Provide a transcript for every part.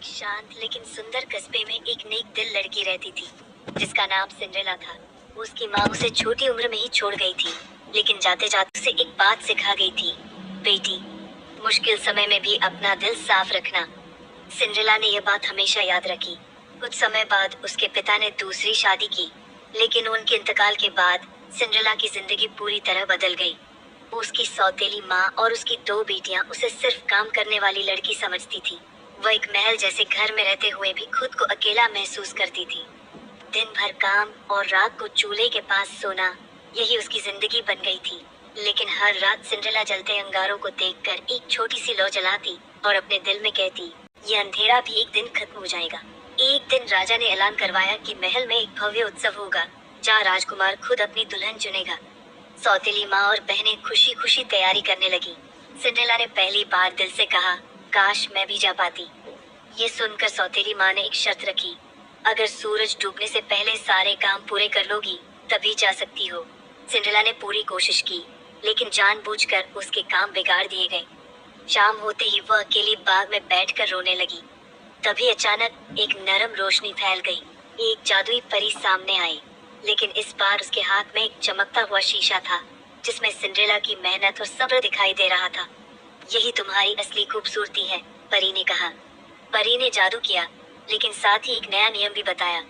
शांत लेकिन सुंदर कस्बे में एक नेक दिल लड़की रहती थी जिसका नाम सिंड्रेला था। उसकी माँ उसे छोटी उम्र में ही छोड़ गई थी, लेकिन जाते जाते उसे एक बात सिखा गई थी, बेटी, मुश्किल समय में भी अपना दिल साफ रखना। सिंड्रेला ने यह बात हमेशा याद रखी। कुछ समय बाद उसके पिता ने दूसरी शादी की, लेकिन उनके इंतकाल के बाद सिंड्रेला की जिंदगी पूरी तरह बदल गई। उसकी सौतेली माँ और उसकी दो बेटियां उसे सिर्फ काम करने वाली लड़की समझती थी। वह एक महल जैसे घर में रहते हुए भी खुद को अकेला महसूस करती थी। दिन भर काम और रात को चूल्हे के पास सोना, यही उसकी जिंदगी बन गई थी। लेकिन हर रात सिंड्रेला जलते अंगारों को देखकर एक छोटी सी लौ जलाती और अपने दिल में कहती, ये अंधेरा भी एक दिन खत्म हो जाएगा। एक दिन राजा ने ऐलान करवाया कि महल में एक भव्य उत्सव होगा, जहाँ राजकुमार खुद अपनी दुल्हन चुनेगा। सौतेली माँ और बहनें खुशी खुशी तैयारी करने लगी। सिंड्रेला ने पहली बार दिल से कहा, काश मैं भी जा पाती। ये सुनकर सौतेली माँ ने एक शर्त रखी, अगर सूरज डूबने से पहले सारे काम पूरे कर लोगी तभी जा सकती हो। सिंड्रेला ने पूरी कोशिश की, लेकिन जानबूझकर उसके काम बिगाड़ दिए गए। शाम होते ही वह अकेली बाग में बैठकर रोने लगी। तभी अचानक एक नरम रोशनी फैल गई। एक जादुई परी सामने आई, लेकिन इस बार उसके हाथ में एक चमकता हुआ शीशा था, जिसमें सिंड्रेला की मेहनत और सब्र दिखाई दे रहा था। यही तुम्हारी असली खूबसूरती है, परी ने कहा। परी ने जादू किया, लेकिन साथ ही एक नया नियम भी बताया,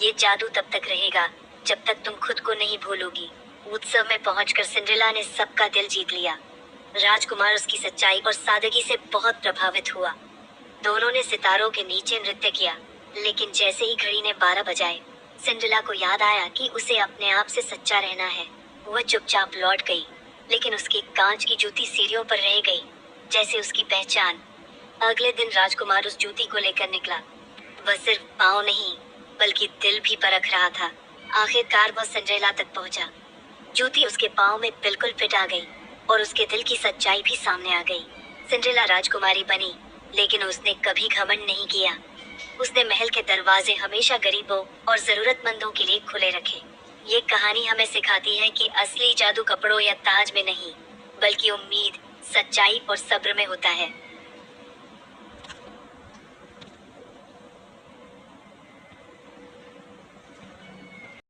ये जादू तब तक रहेगा जब तक तुम खुद को नहीं भूलोगी। उत्सव में पहुंचकर सिंड्रेला ने सबका दिल जीत लिया। राजकुमार उसकी सच्चाई और सादगी से बहुत प्रभावित हुआ। दोनों ने सितारों के नीचे नृत्य किया, लेकिन जैसे ही घड़ी ने 12 बजाए, सिंड्रेला को याद आया कि उसे अपने आप से सच्चा रहना है। वह चुपचाप लौट गई, लेकिन उसकी कांच की जूती सीढ़ियों पर रह गई, जैसे उसकी पहचान। अगले दिन राजकुमार उस जूती को लेकर निकला। वह सिर्फ पाँव नहीं, बल्कि दिल भी परख रहा था। आखिरकार वह सिंड्रेला तक पहुंचा। जूती उसके पाँव में बिल्कुल फिट आ गई और उसके दिल की सच्चाई भी सामने आ गई। सिंड्रेला राजकुमारी बनी, लेकिन उसने कभी घमंड नहीं किया। उसने महल के दरवाजे हमेशा गरीबों और जरूरतमंदों के लिए खुले रखे। ये कहानी हमें सिखाती है कि असली जादू कपड़ों या ताज में नहीं, बल्कि उम्मीद, सच्चाई और सब्र में होता है।